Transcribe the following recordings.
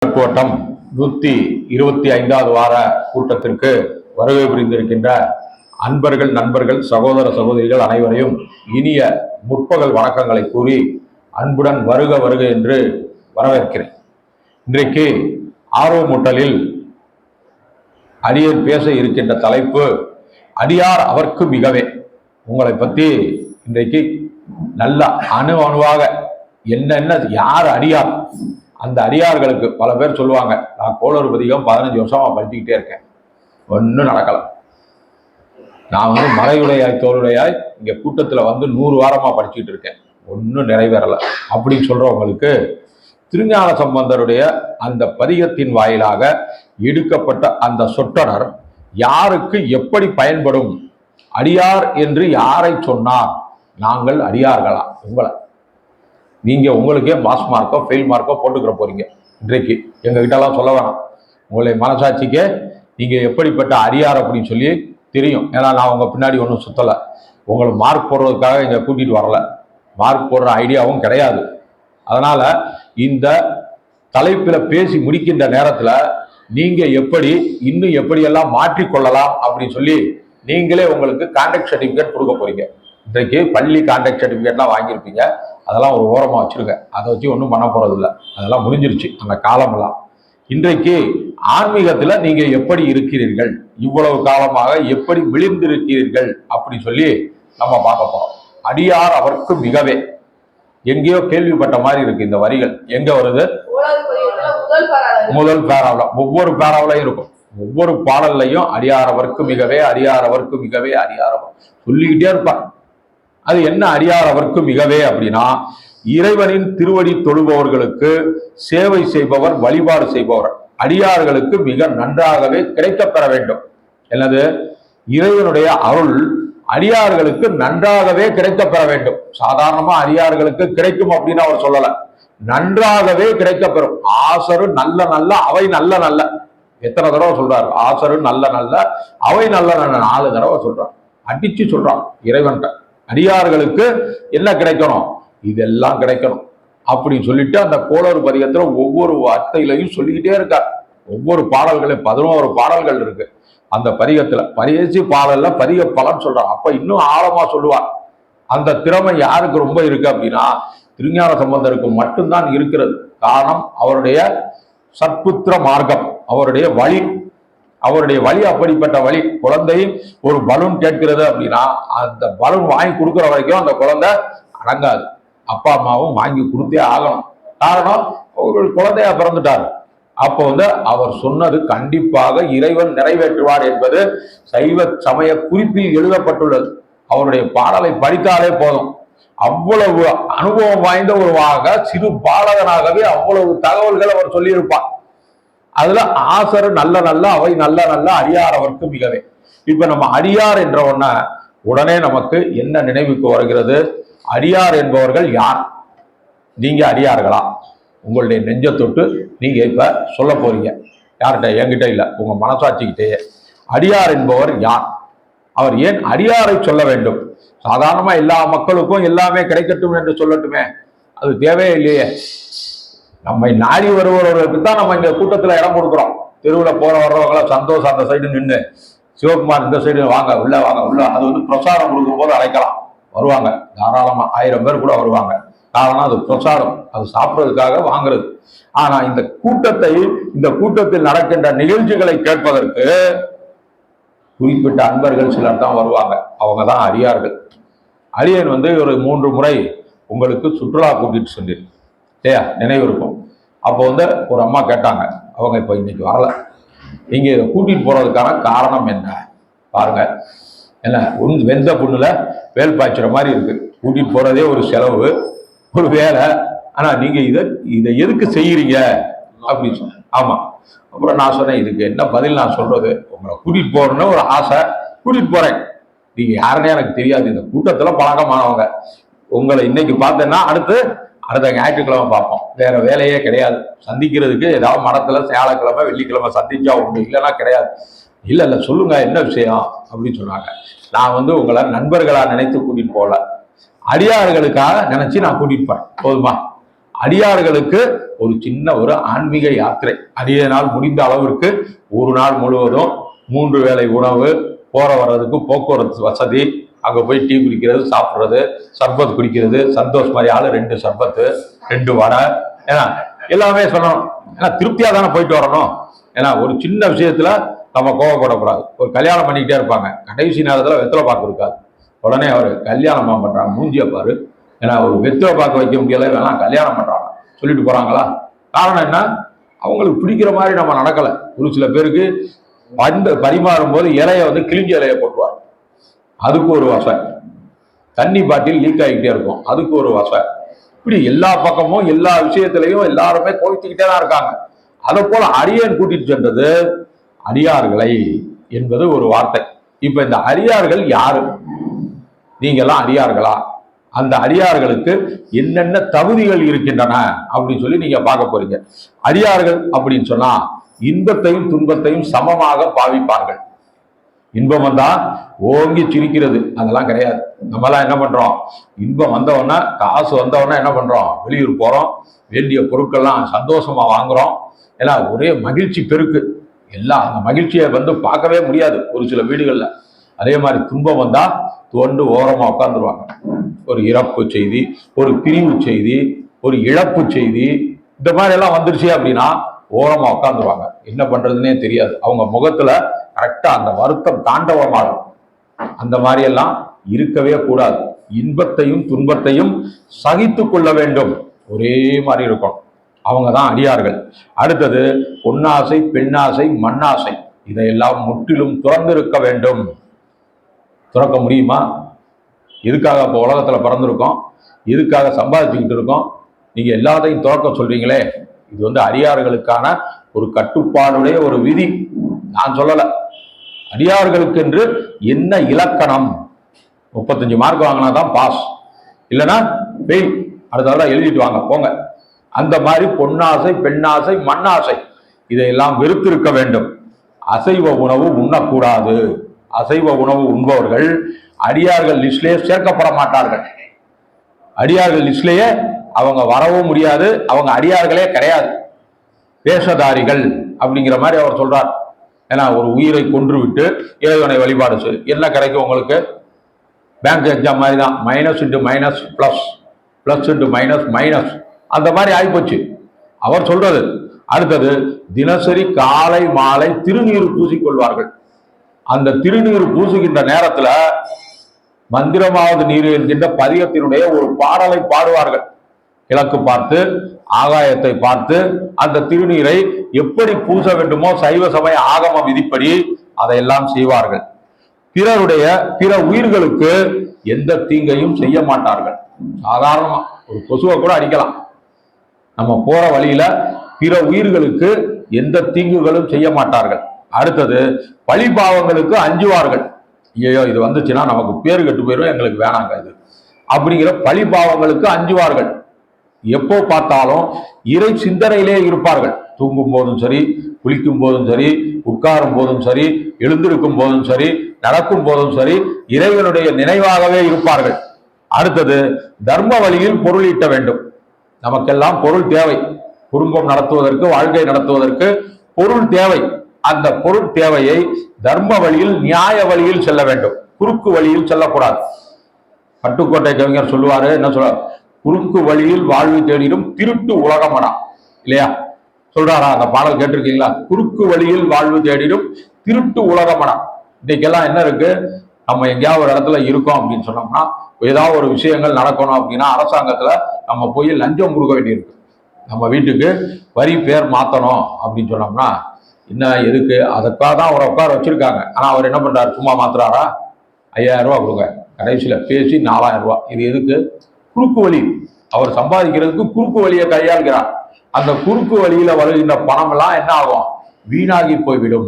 கோட்டம் 125வது வார கூட்டத்திற்கு வருகை புரிந்திருக்கின்ற அன்பர்கள், நண்பர்கள், சகோதர சகோதரிகள் அனைவரையும் இனிய முற்பகல் வணக்கங்களை கூறி அன்புடன் வருக வருக என்று வரவேற்கிறேன். இன்றைக்கு ஆர்வமூட்டலில் அடியேன் பேச இருக்கின்ற தலைப்பு அடியார் அவர்க்கு மிகவே. உங்களை பற்றி இன்றைக்கு நல்ல அணுவாக என்னென்ன யார் அடியார், அந்த அடியார்களுக்கு பல பேர் சொல்லுவாங்க, நான் கோளறு பதிகம் 15 வருஷமா படிச்சுக்கிட்டே இருக்கேன், ஒன்றும் நடக்கலை. நான் மறையுடையாய் தோளுடையாய் இங்கே கூட்டத்தில் 100 வாரமாக படிச்சுக்கிட்டு இருக்கேன், ஒன்றும் நிறைவேறலை அப்படின்னு சொல்கிறவங்களுக்கு திருஞான சம்பந்தருடைய அந்த பதிகத்தின் வாயிலாக எடுக்கப்பட்ட அந்த சொற்றொடர் யாருக்கு எப்படி பயன்படும், அடியார் என்று யாரை சொன்னார், நாங்கள் அடியார்களா, உங்களை நீங்க உங்களுக்கே பாஸ் மார்க்கோ ஃபெயில் மார்க்கோ போட்டுக்கிற போறீங்க. இன்றைக்கு எங்ககிட்டலாம் சொல்ல வேணாம், உங்களை மனசாட்சிக்கே நீங்க எப்படிப்பட்ட அடியார் அப்படின்னு சொல்லி தெரியும். ஏன்னா நான் உங்க பின்னாடி ஒன்றும் சுத்தலை, உங்களுக்கு மார்க் போடுறதுக்காக இங்கே கூட்டிட்டு வரல, மார்க் போடுற ஐடியாவும் கிடையாது. அதனால இந்த தலைப்பில் பேசி முடிக்கின்ற நேரத்தில் நீங்க எப்படி இன்னும் எப்படியெல்லாம் மாற்றிக்கொள்ளலாம் அப்படின்னு சொல்லி நீங்களே உங்களுக்கு கான்டாக்ட் சர்டிஃபிகேட் கொடுக்க போறீங்க. இன்றைக்கு பள்ளி கான்டாக்ட் சர்டிஃபிகேட்லாம் வாங்கியிருப்பீங்க, அதெல்லாம் ஒரு ஓரமாக வச்சுருங்க, அதை வச்சு ஒன்றும் பண்ண போகிறதில்ல, அதெல்லாம் முடிஞ்சிருச்சு அந்த காலமெல்லாம். இன்றைக்கு ஆன்மீகத்தில் நீங்கள் எப்படி இருக்கிறீர்கள், இவ்வளவு காலமாக எப்படி விழுந்திருக்கிறீர்கள் அப்படி சொல்லி நம்ம பார்க்க போகிறோம். அடியார் அவர்க்கு மிகவே, எங்கேயோ கேள்விப்பட்ட மாதிரி இருக்கு இந்த வரிகள். எங்க வருது? முதல் பேராவில், ஒவ்வொரு பேராவிலையும் இருக்கும், ஒவ்வொரு பாடல்லையும் அடியார் அவர்க்கு மிகவே, அடியார் அவர்க்கு மிகவே, அடியார் அவர் சொல்லிக்கிட்டே இருப்பார். அது என்ன அடியார் அவர்க்கு மிகவே அப்படின்னா, இறைவனின் திருவடி தொழுபவர்களுக்கு சேவை செய்பவர், வழிபாடு செய்பவர் அடியார்களுக்கு மிக நன்றாகவே கிடைக்கப்பெற வேண்டும். என்னது? இறைவனுடைய அருள் அடியார்களுக்கு நன்றாகவே கிடைக்கப்பெற வேண்டும். சாதாரணமா அடியார்களுக்கு கிடைக்கும் அப்படின்னு அவர் சொல்லல, நன்றாகவே கிடைக்கப்பெறும். ஆசரு நல்ல நல்ல அவை நல்ல நல்ல, எத்தனை தடவை சொல்றாரு? ஆசரு நல்ல நல்ல அவை நல்ல நல்ல 4 தடவை சொல்றார், அடிச்சு சொல்றான் இறைவன்கிட்ட. அடியார்களுக்கு என்ன கிடைக்கணும்? இதெல்லாம் கிடைக்கணும் அப்படின்னு சொல்லிட்டு அந்த கோளறு பதிகத்துல ஒவ்வொரு வார்த்தையிலையும் சொல்லிக்கிட்டே இருக்கார். ஒவ்வொரு பாடல்களையும் 11 பாடல்கள் இருக்கு அந்த பதிகத்துல. பரிசி பாடல்ல பதிக பலன் சொல்றார். அப்ப இன்னும் ஆழமா சொல்லுவார். அந்த திறமை யாருக்கு ரொம்ப இருக்கு அப்படின்னா திருஞான சம்பந்தருக்கு மட்டும்தான் இருக்கிறது. காரணம் அவருடைய சற்புத்திர மார்க்கம், அவருடைய வழி, அவருடைய வழி அப்படிப்பட்ட வழி. குழந்தை ஒரு பலூன் கேட்கிறது அப்படின்னா அந்த பலூன் வாங்கி கொடுக்குற வரைக்கும் அந்த குழந்தை அடங்காது, அப்பா அம்மாவும் வாங்கி கொடுத்தே ஆகணும். காரணம் ஒரு குழந்தையா பிறந்துட்டார். அப்போ அவர் சொன்னது கண்டிப்பாக இறைவன் நிறைவேற்றுவார் என்பது சைவ சமய குறிப்பில் எழுதப்பட்டுள்ளது. அவருடைய பாடலை படித்தாலே போதும், அவ்வளவு அனுபவம் வாய்ந்த ஒருவாக சிறு பாலகனாகவே அவ்வளவு தகவல்கள் அவர் சொல்லியிருப்பார். அதுல ஆசரு நல்ல நல்ல அவை நல்ல நல்ல அடியார் அவர்க்கு மிகவே. இப்ப நம்ம அடியார் என்ற உடனே நமக்கு என்ன நினைவுக்கு வருகிறது? அடியார் என்பவர்கள் யார்? நீங்க அடியார்களா? உங்களுடைய நெஞ்ச தொட்டு நீங்க இப்ப சொல்ல போறீங்க. யார்கிட்ட? என்கிட்ட இல்ல, உங்க மனசாட்சிக்கிட்டே. அடியார் என்பவர் யார்? அவர் ஏன் அடியாரை சொல்ல வேண்டும்? சாதாரணமா எல்லா மக்களுக்கும் எல்லாமே கிடைக்கட்டும் என்று சொல்லட்டுமே, அது தேவையே இல்லையே. நம்மை நாடி வருபவர்களுக்கு தான் நம்ம இங்க கூட்டத்துல இடம் கொடுக்குறோம். தெருவில் போற வர்றவங்கள சந்தோஷம் அந்த சைடு நின்று, சிவகுமார் இந்த சைடு வாங்க உள்ள வாங்க உள்ள, அது பிரசாரம் கொடுக்கும் போது அழைக்கலாம், வருவாங்க தாராளமா, 1000 பேர் கூட வருவாங்க. காரணம் அது பிரசாரம், அது சாப்பிட்றதுக்காக வாங்குறது. ஆனா இந்த கூட்டத்தில் நடக்கின்ற நிகழ்ச்சிகளை கேட்பதற்கு குறிப்பிட்ட அன்பர்கள் சிலர் தான் வருவாங்க, அவங்க தான் அடியார்கள். அடியன் ஒரு 3 முறை உங்களுக்கு சுற்றுலா கூட்டிட்டு சென்றேன், நினைவு இருக்கும். அப்போ ஒரு அம்மா கேட்டாங்க, அவங்க இப்போ இன்னைக்கு வரல, நீங்க இதை கூட்டிட்டு போறதுக்கான காரணம் என்ன பாருங்க. என்ன வெந்த புண்ணுல வேல் பாய்ச்சுற மாதிரி இருக்கு, கூட்டிட்டு போறதே ஒரு செலவு, ஒரு வேலை, ஆனா நீங்க இதை எதுக்கு செய்யறீங்க அப்படின்னு சொன்னேன். ஆமா. அப்புறம் நான் சொன்னேன், இதுக்கு என்ன பதில் நான் சொல்றது? உங்களை கூட்டிட்டு போறேன்னு ஒரு ஆசை, கூட்டிட்டு போறேன். நீங்க யாருன்னே எனக்கு தெரியாது, இந்த கூட்டத்துல பழக்கமானவங்க. உங்களை இன்னைக்கு பார்த்தேன்னா அடுத்த ஞாயிற்றுக்கிழமை பார்ப்போம், வேற வேலையே கிடையாது. சந்திக்கிறதுக்கு ஏதாவது மடத்துல வியாழக்கிழமை வெள்ளிக்கிழமை சந்திச்சா உண்டு, இல்லைன்னா கிடையாது. இல்ல சொல்லுங்க என்ன விஷயம் அப்படின்னு சொன்னாங்க. நான் உங்களை நண்பர்களா நினைத்து கூட்டிட்டு போகல, அடியார்களுக்காக நினைச்சு நான் கூட்டிட்டு போறேன். போதுமா? அடியார்களுக்கு ஒரு சின்ன ஒரு ஆன்மீக யாத்திரை. அதே நாள் முடிந்த அளவிற்கு ஒரு நாள் முழுவதும் 3 வேளை உணவு, போற வர்றதுக்கு போக்குவரத்து வசதி, அங்க போய் டீ குடிக்கிறது, சாப்பிட்றது, சர்பத் குடிக்கிறது, சந்தோஷ் மாதிரி ஆளு 2 சர்பத்து, 2 வடை, ஏன்னா எல்லாமே சொல்லணும். ஏன்னா திருப்தியா தானே போயிட்டு வரணும். ஏன்னா ஒரு சின்ன விஷயத்துல நம்ம கோவப்படக்கூடாது. ஒரு கல்யாணம் பண்ணிக்கிட்டே இருப்பாங்க, கடைசி நேரத்துல வெத்தலை பாக்கு இருக்காது. உடனே அவர் கல்யாணமா பண்றாங்க, மூஞ்சிய பாரு, ஏன்னா ஒரு வெத்தலை பாக்கு வைக்க முடியல, வேணாம் கல்யாணம் பண்றாங்க சொல்லிட்டு போறாங்களா? காரணம் என்ன? அவங்களுக்கு பிடிக்கிற மாதிரி நம்ம நடக்கல. ஒரு சில பேருக்கு பரிமாறும் போது இலைய கிழிஞ்ச இலைய போட்டுருவாங்க, அதுக்கு ஒரு வசை. தண்ணி பாட்டில் லீக் ஆகிக்கிட்டே இருக்கும், அதுக்கு ஒரு வசை. இப்படி எல்லா பக்கமும் எல்லா விஷயத்திலையும் எல்லாருமே கோவிச்சுக்கிட்டே தான் இருக்காங்க. அதை போல அடியேன் கூட்டிட்டு சென்றது அடியார்களை என்பது ஒரு வார்த்தை. இப்ப இந்த அடியார்கள் யாரு? நீங்க எல்லாம் அடியார்களா? அந்த அடியார்களுக்கு என்னென்ன தகுதிகள் இருக்கின்றன அப்படின்னு சொல்லி நீங்க பார்க்க போறீங்க. அடியார்கள் அப்படின்னு சொன்னா இன்பத்தையும் துன்பத்தையும் சமமாக பாவிப்பார்கள். இன்பம் வந்தா ஓங்கி சிரிக்கிறது அதெல்லாம் கிடையாது. நம்மலாம் என்ன பண்றோம்? இன்பம் வந்தவொடனே, காசு வந்தவொடனே என்ன பண்றோம்? வெளியூர் போறோம், வேண்டிய பொருட்கள்லாம் சந்தோஷமா வாங்குறோம், எல்லாம் ஒரே மகிழ்ச்சி பெருக்கு. எல்லாம் அந்த மகிழ்ச்சியை பார்க்கவே முடியாது ஒரு சில வீடுகள்ல. அதே மாதிரி துன்பம் வந்தா தோண்டு ஓரமா உட்காந்துருவாங்க. ஒரு இறப்பு செய்தி, ஒரு பிரிவு செய்தி, ஒரு இழப்பு செய்தி, இந்த மாதிரி எல்லாம் வந்துருச்சு அப்படின்னா ஓரமா உட்காந்துருவாங்க. என்ன பண்றதுன்னே தெரியாது. அவங்க முகத்துல கரெக்டா அந்த வருத்தம் தாண்டவமாகும். அந்த மாதிரி எல்லாம் இருக்கவே கூடாது. இன்பத்தையும் துன்பத்தையும் சகித்து கொள்ள வேண்டும், ஒரே மாதிரி இருக்கும். அவங்க தான் அடியார்கள். அடுத்தது பொன்னாசை, பெண்ணாசை, மண்ணாசை, இதையெல்லாம் முற்றிலும் துறந்திருக்க வேண்டும். துறக்க முடியுமா? எதுக்காக இப்போ உலகத்துல பிறந்திருக்கோம்? எதுக்காக சம்பாதிச்சுக்கிட்டு இருக்கோம்? நீங்க எல்லாத்தையும் துறக்க சொல்றீங்களே, இது அடியார்களுக்கான ஒரு கட்டுப்பாடுடைய ஒரு விதி. நான் சொல்லல. அடியார்களுக்கு என்று என்ன இலக்கணம்? 35 மார்க் வாங்கினா தான் பாஸ், இல்லைன்னா ஃபெயில். அடுத்த எழுதிட்டு வாங்க போங்க. அந்த மாதிரி பொன்னாசை, பெண்ணாசை, மண்ணாசை, இதையெல்லாம் வெறுத்திருக்க வேண்டும். அசைவ உணவு உண்ணக்கூடாது. அசைவ உணவு உண்பவர்கள் அடியார்கள் லிஸ்ட்லேயே சேர்க்கப்பட மாட்டார்கள். அடியார்கள் லிஸ்ட்லேயே அவங்க வரவும் முடியாது, அவங்க அடியார்களே கிடையாது, வேஷதாரிகள் அப்படிங்கிற மாதிரி அவர் சொல்றார். ஏன்னா ஒரு உயிரை கொன்று விட்டு இறைவனை வழிபாடு செய்யும், என்ன கிடைக்கும் உங்களுக்கு? பேங்க் எக்ஸாம் மாதிரி தான், minus into minus plus, plus into minus minus, அந்த மாதிரி ஆகிப்போச்சு அவர் சொல்றது. அடுத்தது தினசரி காலை மாலை திருநீர் பூசிக்கொள்வார்கள். அந்த திருநீர் பூசுகின்ற நேரத்துல மந்திரமாவது நீர் என்கின்ற பதிகத்தினுடைய ஒரு பாடலை பாடுவார்கள். கிழக்கு பார்த்து, ஆகாயத்தை பார்த்து அந்த திருநீரை எப்படி பூச வேண்டுமோ சைவ சமய ஆகம விதிப்படி அதையெல்லாம் செய்வார்கள். பிற உயிர்களுக்கு எந்த தீங்கையும் செய்ய மாட்டார்கள். சாதாரணமா ஒரு கொசுவை கூட அடிக்கலாம். நம்ம போற வழியில பிற உயிர்களுக்கு எந்த தீங்குகளும் செய்ய மாட்டார்கள். அடுத்தது பழிபாவங்களுக்கு அஞ்சுவார்கள். ஐயோ இது வந்துச்சுன்னா நமக்கு பேரு கெட்டு போயிடும், எங்களுக்கு வேணாங்க இது அப்படிங்கிற பழிபாவங்களுக்கு அஞ்சுவார்கள். எப்போ பார்த்தாலும் இறை சிந்தனையிலே இருப்பார்கள். தூங்கும் போதும் சரி, குளிக்கும் போதும் சரி, உட்காரும் போதும் சரி, எழுந்திருக்கும் போதும் சரி, நடக்கும் போதும் சரி, இறைவனுடைய நினைவாகவே இருப்பார்கள். அடுத்தது தர்ம வழியில் பொருள் ஈட்ட வேண்டும். நமக்கெல்லாம் பொருள் தேவை. குடும்பம் நடத்துவதற்கு, வாழ்க்கை நடத்துவதற்கு பொருள் தேவை. அந்த பொருள் தேவையை தர்ம வழியில், நியாய வழியில் செல்ல வேண்டும், குறுக்கு வழியில் செல்லக்கூடாது. பட்டுக்கோட்டை கவிஞர் சொல்லுவாரு, என்ன சொல்றாரு? குறுக்கு வழியில் வாழ்வு தேடிடும் திருட்டு உலகமடா, இல்லையா? சொல்றாரா? அந்த பாடல் கேட்டிருக்கீங்களா? குறுக்கு வழியில் வாழ்வு தேடிடும் திருட்டு உலகமடா. இன்னைக்கெல்லாம் என்ன இருக்கு? நம்ம எங்கேயாவது ஒரு இடத்துல இருக்கோம் அப்படின்னு சொன்னோம்னா, ஏதாவது ஒரு விஷயங்கள் நடக்கணும் அப்படின்னா அரசாங்கத்துல நம்ம போய் லஞ்சம் கொடுக்க வேண்டியிருக்கு. நம்ம வீட்டுக்கு வரி பேர் மாத்தணும் அப்படின்னு சொன்னோம்னா, என்ன எதுக்கு? அதுக்காக தான் அவரை உட்கார வச்சிருக்காங்க. ஆனா அவர் என்ன பண்றாரு? சும்மா மாத்துறாரா? 5000 ரூபா கொடுங்க, கடைசியில பேசி 4000 ரூபா. இது எதுக்கு? குறுக்கு வழி. அவர் சம்பாதிக்கிறதுக்கு குறுக்கு வழியை கையாளுகிறார். அந்த குறுக்கு வழியில வருகின்ற பணம் எல்லாம் என்ன ஆகும்? வீணாகி போய்விடும்.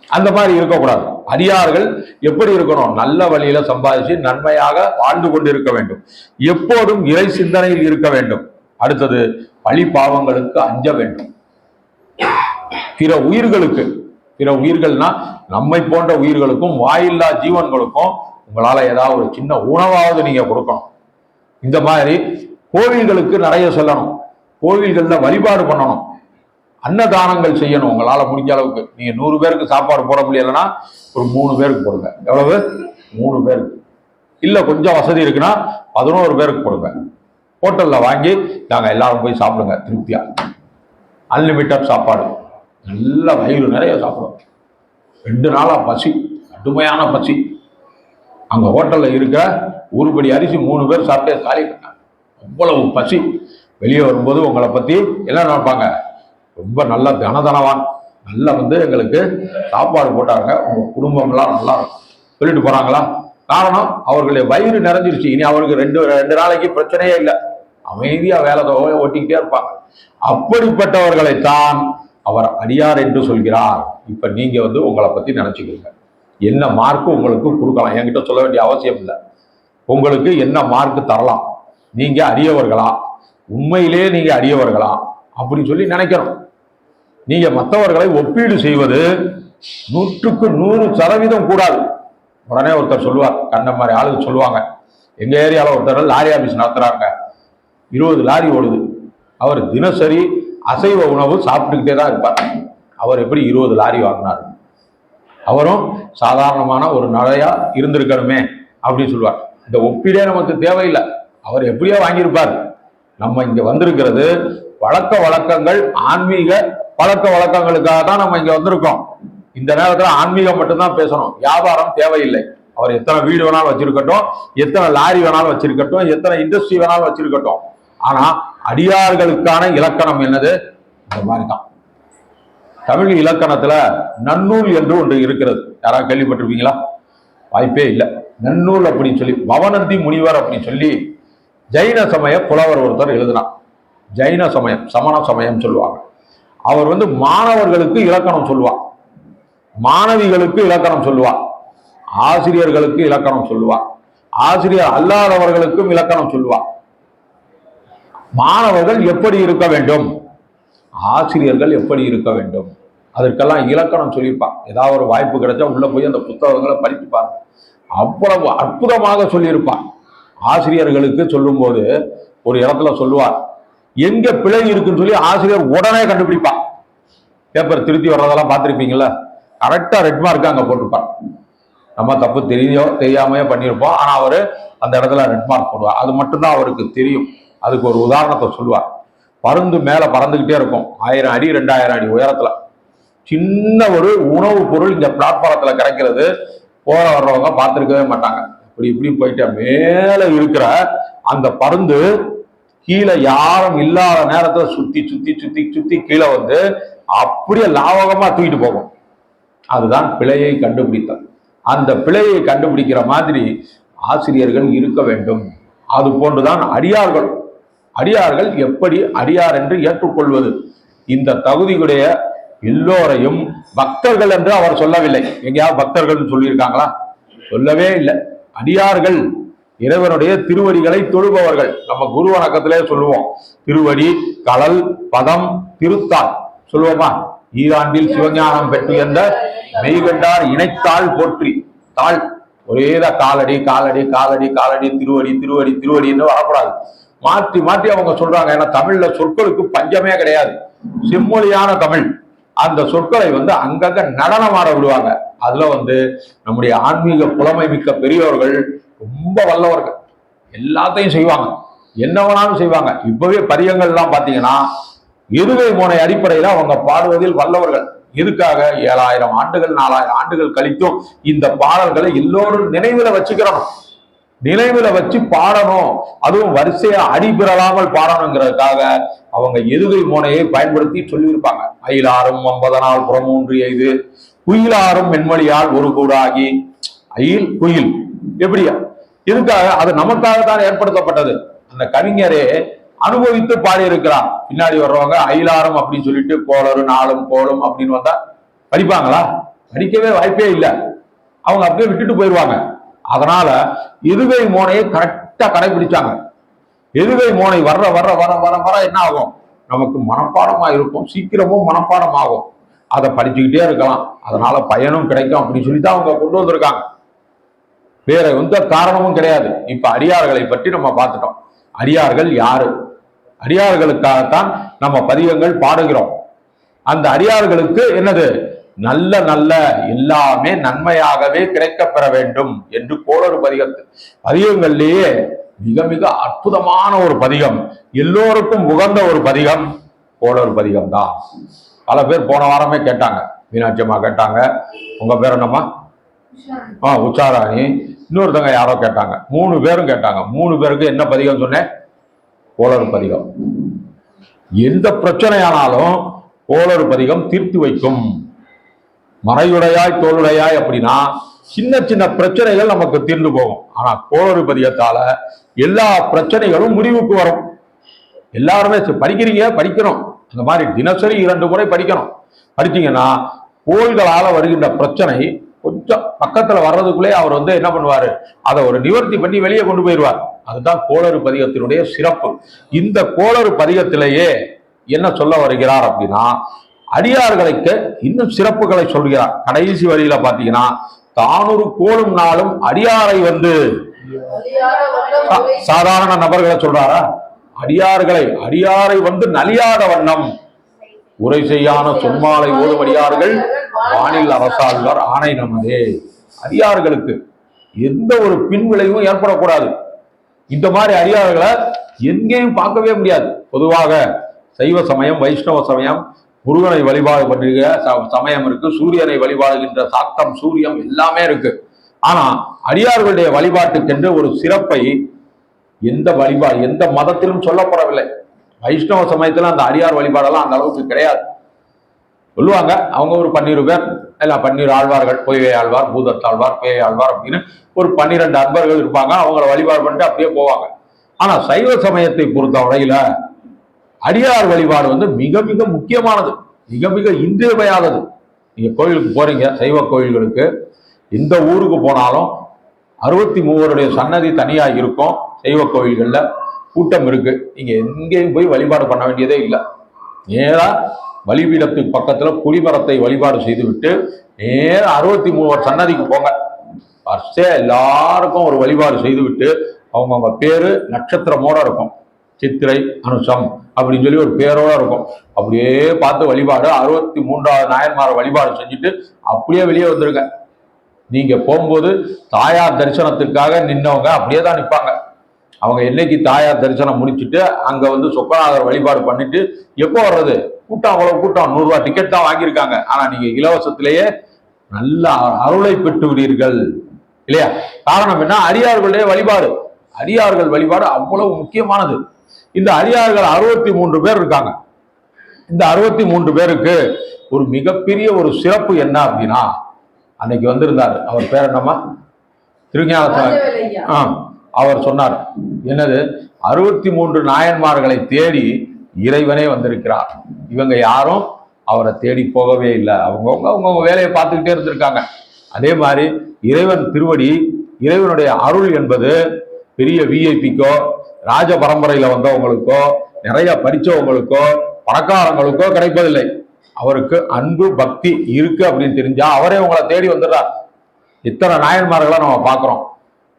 அந்த மாதிரி இருக்கக்கூடாது. அடியார்கள் எப்படி இருக்கணும்? நல்ல வழியில சம்பாதிச்சு நன்மையாக வாழ்ந்து கொண்டு இருக்க வேண்டும். எப்போதும் இறை சிந்தனையில் இருக்க வேண்டும். அடுத்தது பழி பாவங்களுக்கு அஞ்ச வேண்டும். பிற உயிர்களுக்கு, பிற உயிர்கள்னா நம்மை போன்ற உயிர்களுக்கும் வாயில்லா ஜீவன்களுக்கும் உங்களால ஏதாவது ஒரு சின்ன உணவாவது நீங்க கொடுக்கணும். இந்த மாதிரி கோவில்களுக்கு நிறைய செல்லணும். கோவில்கள்ல வழிபாடு பண்ணணும், அன்னதானங்கள் செய்யணும். உங்களால முடிஞ்ச அளவுக்கு. நீங்க 100 பேருக்கு சாப்பாடு போட முடியலைன்னா ஒரு 3 பேருக்கு போடுங்க. எவ்வளவு? 3 பேருக்கு. இல்ல கொஞ்சம் வசதி இருக்குன்னா 11 பேருக்கு போடுங்க. ஹோட்டல்ல வாங்கி நாங்க எல்லாரும் போய் சாப்பிடுங்க திருப்தியா. அன்லிமிட்டட் சாப்பாடு, நல்ல வயிறு நிறைய சாப்பிடுவோம். 2 நாளா பசி, கடுமையான பசி. அங்க ஹோட்டல்ல இருக்க ஒருபடி அரிசி 3 பேர் சாப்பிட்டே காலி பண்ணாங்க. அவ்வளவு பசி. வெளியே வரும்போது உங்களை பத்தி என்ன நினைப்பாங்க? ரொம்ப நல்ல தனதனவான், நல்லா எங்களுக்கு சாப்பாடு போட்டாங்க, உங்க குடும்பம் எல்லாம் நல்லா இருக்கும் சொல்லிட்டு போறாங்களா? காரணம், அவர்களுடைய வயிறு நிறைஞ்சிருச்சு. இனி அவருக்கு ரெண்டு நாளைக்கு பிரச்சனையே இல்லை. அமைதியா வேலை ஓட்டிக்கிட்டே இருப்பாங்க. அப்படிப்பட்டவர்களைத்தான் அவர் அடியார் என்று சொல்கிறார். இப்ப நீங்க உங்களை பத்தி நினைச்சுக்கீங்க. என்ன மார்க் உங்களுக்கு கொடுக்கலாம், என்கிட்ட சொல்ல வேண்டிய அவசியம் இல்லை. உங்களுக்கு என்ன மார்க் தரலாம், நீங்க அடியவர்களா, உண்மையிலே நீங்க அடியவர்களா அப்படின்னு சொல்லி நினைக்கிறோம். நீங்க மற்றவர்களை ஒப்பீடு செய்வது 100க்கு 100% கூடாது. உடனே ஒருத்தர் சொல்லுவார், கண்ட மாதிரி ஆளுக்கு சொல்லுவாங்க, எங்க ஏரியாவில் ஒருத்தர் லாரி ஆபீஸ் நடத்துறாங்க, 20 லாரி ஓடுது. அவர் தினசரி அசைவ உணவு சாப்பிட்டுக்கிட்டே தான் இருப்பார். அவர் எப்படி 20 லாரி வாங்கினார்? அவரும் சாதாரணமான ஒரு நடையா இருந்திருக்கணுமே அப்படின்னு சொல்லுவார். இந்த ஒப்பீடே நமக்கு தேவையில்லை. அவர் எப்படியோ வாங்கியிருப்பார். நம்ம இங்க வந்திருக்கிறது பழக்க வழக்கங்கள், ஆன்மீக பழக்க வழக்கங்களுக்காக தான் நம்ம இங்க வந்திருக்கோம். இந்த நேரத்தில் ஆன்மீகம் மட்டும்தான் பேசணும், வியாபாரம் தேவையில்லை. அவர் எத்தனை வீடு வேணாலும் வச்சிருக்கட்டும், எத்தனை லாரி வேணாலும் வச்சிருக்கட்டும், எத்தனை இண்டஸ்ட்ரி வேணாலும் வச்சிருக்கட்டும். ஆனா அடியார்களுக்கான இலக்கணம் என்னது? இந்த மாதிரி தான். தமிழ் இலக்கணத்துல நன்னூல் என்று ஒன்று இருக்கிறது. யாராவது கேள்விப்பட்டிருப்பீங்களா? வாய்ப்பே இல்லை. நன்னூல் அப்படின்னு சொல்லி பவனந்தி முனிவர் அப்படின்னு சொல்லி ஜைன சமய புலவர் ஒருத்தர் எழுதினார். ஜைன சமயம், சமண சமயம் சொல்லுவாங்க. அவர் மாணவர்களுக்கு இலக்கணம் சொல்லுவார், மாணவிகளுக்கு இலக்கணம் சொல்லுவார், ஆசிரியர்களுக்கு இலக்கணம் சொல்லுவார், ஆசிரியர் அல்லாதவர்களுக்கும் இலக்கணம் சொல்லுவார். மாணவர்கள் எப்படி இருக்க வேண்டும், ஆசிரியர்கள் எப்படி இருக்க வேண்டும், அதற்கெல்லாம் இலக்கணம் சொல்லியிருப்பார். ஏதாவது ஒரு வாய்ப்பு கிடைச்சா உள்ள போய் அந்த புத்தகங்களை படித்துப்பார். அவ்வளவு அற்புதமாக சொல்லியிருப்பார். ஆசிரியர்களுக்கு சொல்லும் போது ஒரு இடத்துல சொல்லுவார், எங்க பிழை இருக்குன்னு சொல்லி ஆசிரியர் உடனே கண்டுபிடிப்பார். பேப்பர் திருத்தி வர்றதெல்லாம் பார்த்துருப்பீங்களா? கரெக்டா ரெட் மார்க் அங்க போட்டிருப்பார். நம்ம தப்பு தெரியாமையோ பண்ணியிருப்போம், ஆனா அவரு அந்த இடத்துல ரெட் மார்க் போடுவார். அது மட்டும்தான் அவருக்கு தெரியும். அதுக்கு ஒரு உதாரணத்தை சொல்லுவார். பருந்து மேல பறந்துகிட்டே இருக்கும், 1000 அடி 2000 அடி உயரத்துல. சின்ன ஒரு உணவு பொருள் இந்த பிளாட்பாரத்துல கிடைக்கிறது போற வர்றவங்க பார்த்துருக்கவே மாட்டாங்க. இப்படி இப்படி போயிட்டு மேல இருக்கிற அந்த பருந்து கீழே யாரும் இல்லாத நேரத்தை சுத்தி சுத்தி சுத்தி சுத்தி கீழே அப்படியே லாவகமா தூக்கிட்டு போகும். அதுதான் பிழையை கண்டுபிடித்தல். அந்த பிழையை கண்டுபிடிக்கிற மாதிரி ஆசிரியர்கள் இருக்க வேண்டும். அது போன்றுதான் அடியார்கள். அடியார்கள் எப்படி அடியார் என்று ஏற்றுக்கொள்வது? இந்த தகுதியுடைய எல்லோரையும் பக்தர்கள் என்று அவர் சொல்லவில்லை. எங்கேயாவது பக்தர்கள் சொல்லியிருக்காங்களா? சொல்லவே இல்லை. அடியார்கள் இறைவனுடைய திருவடிகளை தொழுபவர்கள். நம்ம குரு வணக்கத்திலே சொல்லுவோம், திருவடி, கலல், பதம், திருத்தாள் சொல்லுவோமா? ஈராண்டில் சிவஞானம் பெற்று என்ற மெய்கண்டார் இணைத்தாள் போற்றி. தாள் ஒரேதான், காலடி காலடி காலடி காலடி, திருவடி திருவடி திருவடி என்று வரக்கூடாது. மாற்றி மாற்றி அவங்க சொல்றாங்க. ஏன்னா தமிழ்ல சொற்களுக்கு பஞ்சமே கிடையாது. செம்மொழியான தமிழ். அந்த சொற்களை அங்கங்க நடனமாட விடுவாங்க. அதுல நம்முடைய ஆன்மீக புலமை மிக்க பெரியவர்கள் ரொம்ப வல்லவர்கள். எல்லாத்தையும் செய்வாங்க, என்ன வேணாலும் செய்வாங்க. இப்பவே பரியங்கள் எல்லாம் பாத்தீங்கன்னா எதுகை மோனை அடிப்படையில அவங்க பாடுவதில் வல்லவர்கள். எதுக்காக? 7000 ஆண்டுகள் 4000 ஆண்டுகள் கழித்தும் இந்த பாடல்களை எல்லோரும் நினைவுல வச்சுக்கிறோம், நினைவுல வச்சு பாடணும். அதுவும் வரிசையா அடிபெறலாமல் பாடணுங்கிறதுக்காக அவங்க எதுகை மோனையை பயன்படுத்தி சொல்லியிருப்பாங்க. அயிலாரும் 50 புறமூன்று எய்து, குயிலாரும் மென்மொழியால் ஒரு கூடாகி. அயில் குயில் எப்படியா? இதுக்காக அது நமக்காகத்தான் ஏற்படுத்தப்பட்டது. அந்த கவிஞரே அனுபவித்து பாடி இருக்கிறார். பின்னாடி வர்றவங்க அயிலாரம் அப்படின்னு சொல்லிட்டு கோளறு நாளும் கோளும் அப்படின்னு வந்தா படிப்பாங்களா? படிக்கவே வாய்ப்பே இல்லை. அவங்க அப்படியே விட்டுட்டு போயிடுவாங்க. அதனால எதுகை மோனையை கரெக்டா கடைபிடிச்சாங்க. எதுகை மோனை வர்ற வர வர வர வர என்ன ஆகும்? நமக்கு மனப்பாடமா இருக்கும், சீக்கிரமும் மனப்பாடம் ஆகும். அதை படிச்சுக்கிட்டே இருக்கலாம், அதனால பயனும் கிடைக்கும் அப்படின்னு சொல்லிட்டு அவங்க கொண்டு வந்திருக்காங்க. வேற எந்த காரணமும் கிடையாது. இப்ப அடியார்களை பற்றி நம்ம பார்த்துட்டோம். அடியார்கள் யாரு? அடியார்களுக்காகத்தான் நம்ம பதிகங்கள் பாடுகிறோம். அந்த அடியார்களுக்கு என்னது, நல்ல நல்ல எல்லாமே நன்மையாகவே கிடைக்கப்பெற வேண்டும் என்று கோளறு பதிகங்கள்லேயே மிக மிக அற்புதமான ஒரு பதிகம், எல்லோருக்கும் உகந்த ஒரு பதிகம் கோளறு பதிகம் தான். பல பேர் போன வாரமே கேட்டாங்க, மீனாட்சி அம்மா கேட்டாங்க, உங்க பேர் என்னம்மா? உச்சாராணி, இன்னொருத்தங்க யாரோ கேட்டாங்க, 3 பேரும் கேட்டாங்க. 3 பேருக்கு என்ன பதிகம் சொன்னேன்? கோளறு பதிகம். எந்த பிரச்சனையானாலும் கோளறு பதிகம் தீர்த்து வைக்கும். மறையுடையாய் தோளுடையாய் அப்படின்னா சின்ன சின்ன பிரச்சனைகள் நமக்கு தீர்ந்து போகும். ஆனா கோளறு பதிகத்தால எல்லா பிரச்சனைகளும் முடிவுக்கு வரும். எல்லாருமே படிக்கிறீங்க, படிக்கணும். அந்த மாதிரி தினசரி 2 முறை படிக்கணும். படிச்சீங்கன்னா கோள்களால வருகின்ற பிரச்சனை கொஞ்சம் பக்கத்துல வர்றதுக்குள்ளே அவர் என்ன பண்ணுவாரு, அதை ஒரு நிவர்த்தி பண்ணி வெளியே கொண்டு போயிடுவார். அதுதான் கோளறு பதிகத்தினுடைய சிறப்பு. இந்த கோளறு பதிகத்திலேயே என்ன சொல்ல வருகிறார் அப்படின்னா, அடியார்களுக்கு இன்னும் சிறப்புகளை சொல்கிறார். கடைசி வரியில பாத்தீங்கன்னா, தானொரு கோளும் நாளும் அடியாரை சாதாரண நபர்களை சொல்றாரா, அடியாரை நலியாத வண்ணம் உரை செய்யான சொன்மாலை ஓடும் அடியார்கள் வானில் அரசாழ்வார் ஆணை நமதே. அடியார்களுக்கு எந்த ஒரு பின்விளைவும் ஏற்படக்கூடாது. இந்த மாதிரி அடியார்களை எங்கேயும் பார்க்கவே முடியாது. பொதுவாக சைவ சமயம், வைஷ்ணவ சமயம், முருகனை வழிபாடு பண்ணுகிற சமயம் இருக்கு, சூரியனை வழிபாடுகின்ற சாக்தம் சூரியம் எல்லாமே இருக்கு. ஆனா அடியார்களுடைய வழிபாட்டுக்கென்று ஒரு சிறப்பை எந்த மதத்திலும் சொல்லப்படவில்லை. வைஷ்ணவ சமயத்துல அந்த அடியார் வழிபாடெல்லாம் அந்த அளவுக்கு கிடையாது. சொல்லுவாங்க, அவங்க ஒரு 12 பேர், எல்லாம் 12 ஆழ்வார்கள், பொய்கை ஆழ்வார், பூதத்தாழ்வார், பேய் ஆழ்வார் அப்படின்னு ஒரு 12 அன்பர்கள் இருப்பாங்க. அவங்கள வழிபாடு பண்ணிட்டு அப்படியே போவாங்க. ஆனா சைவ சமயத்தை பொறுத்த வரையில அடியார் வழிபாடு மிக மிக முக்கியமானது, மிக மிக இன்றியமையாதது. நீங்க கோயிலுக்கு போறீங்க, சைவ கோயில்களுக்கு எந்த ஊருக்கு போனாலும் 63 சன்னதி தனியா இருக்கும். சைவ கோயில்கள்ல கூட்டம் இருக்கு. நீங்க எங்கேயும் போய் வழிபாடு பண்ண வேண்டியதே இல்லை. நேரா பலிபீடத்துக்கு பக்கத்துல குடிமரத்தை வழிபாடு செய்து விட்டு நேர 63 சன்னதிக்கு போங்க. ஃபர்ஸ்டே எல்லாருக்கும் ஒரு வழிபாடு செய்து விட்டு அவங்கவுங்க பேரு நட்சத்திரமோட இருக்கும், சித்திரை அனுஷம் அப்படின்னு சொல்லி ஒரு பேரோட இருக்கும். அப்படியே பார்த்து வழிபாடு 63வது நாயன்மாரை வழிபாடு செஞ்சுட்டு அப்படியே வெளியே வந்துருங்க. நீங்க போகும்போது தாயார் தரிசனத்துக்காக நின்னவங்க அப்படியே தான் நிற்பாங்க. அவங்க என்னைக்கு தாயார் தரிசனம் முடிச்சுட்டு அங்க சொக்கநாதர் வழிபாடு பண்ணிட்டு எப்போ வர்றது, கூட்டம் அவ்வளவு கூட்டம், 100 ரூபா டிக்கெட் தான் வாங்கியிருக்காங்க. ஆனா நீங்க இலவசத்திலேயே நல்ல அருளை பெற்று விடுவீர்கள் இல்லையா? காரணம் என்ன? அடியார்களுடைய வழிபாடு. அடியார்கள் வழிபாடு அவ்வளவு முக்கியமானது. இந்த அடியார்கள் 63 பேர் இருக்காங்க. இந்த 63 பேருக்கு ஒரு மிகப்பெரிய ஒரு சிறப்பு என்ன அப்படின்னா, அன்னைக்கு வந்திருந்தாரு, அவர் பேர் என்னம்மா? திருஞான அவர் சொன்னார், என்னது, 63 நாயன்மார்களை தேடி இறைவனே வந்திருக்கிறார். இவங்க யாரும் அவரை தேடி போகவே இல்லை. அவங்கவுங்க வேலையை பார்த்துக்கிட்டே இருந்திருக்காங்க. அதே மாதிரி இறைவன் திருவடி, இறைவனுடைய அருள் என்பது பெரிய விஐபிக்கோ, ராஜ பரம்பரையில வந்தவங்களுக்கோ, நிறைய படிச்சவங்களுக்கோ, பணக்காரங்களுக்கோ கிடைப்பதில்லை. அவருக்கு அன்பு பக்தி இருக்கு அப்படின்னு தெரிஞ்சா அவரே உங்களை தேடி வந்துடுறார். இத்தனை நாயன்மார்களை நம்ம பார்க்கிறோம்.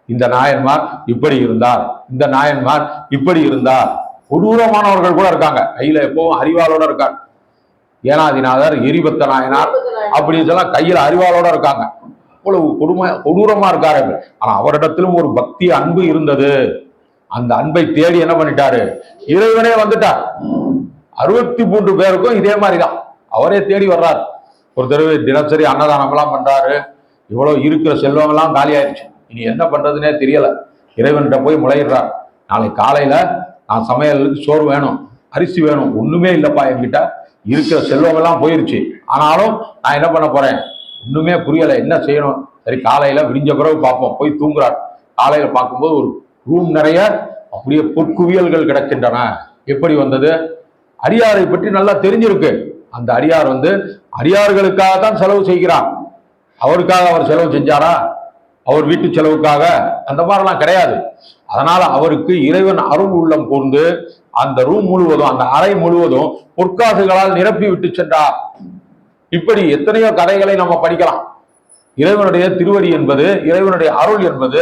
இந்த நாயன்மார் இப்படி இருந்தார், இந்த நாயன்மார் இப்படி இருந்தார். கொடூரமானவர்கள் கூட இருக்காங்க, கையில எப்பவும் அறிவாளோட இருக்காங்க. ஏனாதிநாதர், எரிபத்த நாயனார் அப்படின்னு சொல்ல கையில அறிவாளோட இருக்காங்க. அவ்வளவு கொடூரமா இருக்காரு. ஆனா அவரிடத்திலும் ஒரு பக்தி அன்பு இருந்தது. அந்த அன்பை தேடி என்ன பண்ணிட்டாரு, இறைவனே வந்துட்டார். 63 பேருக்கும் இதே மாதிரிதான் அவரே தேடி வர்றாரு. ஒரு தடவை தினசரி அன்னதானம் எல்லாம் பண்றாரு. இவ்வளவு இருக்கிற செல்வம் எல்லாம் காலி ஆயிடுச்சு. இனி என்ன பண்றதுன்னே தெரியல. இறைவன்கிட்ட போய் முளையிடுறார். நாளை காலையில நான் சமையலுக்கு சோறு வேணும், அரிசி வேணும், ஒண்ணுமே இல்லப்பா என்கிட்ட, இருக்கிற செல்வம் எல்லாம் போயிருச்சு. ஆனாலும் நான் என்ன பண்ண போறேன், ஒண்ணுமே புரியலை, என்ன செய்யணும். சரி, காலையில விடிஞ்ச பிறகு பார்ப்போம். போய் தூங்குறார். காலையில பார்க்கும்போது ஒரு ரூம் நிறைய அப்படியே பொற்குவியல்கள் கிடக்கின்றன. எப்படி வந்தது? அடியாரை பற்றி நல்லா தெரிஞ்சிருக்கு. அந்த அடியார் அடியார்களுக்காக தான் செலவு செய்கிறார். அவருக்காக அவர் செலவு செஞ்சாரா? அவர் வீட்டு செலவுக்காக? அந்த மாதிரிலாம் கிடையாது. அதனால அவருக்கு இறைவன் அருள் உள்ளம் கூர்ந்து அந்த ரூம் முழுவதும், அந்த அறை முழுவதும் பொற்காசுகளால் நிரப்பி விட்டு சென்றார். இப்படி எத்தனையோ கதைகளை நம்ம படிக்கலாம். இறைவனுடைய திருவடி என்பது, இறைவனுடைய அருள் என்பது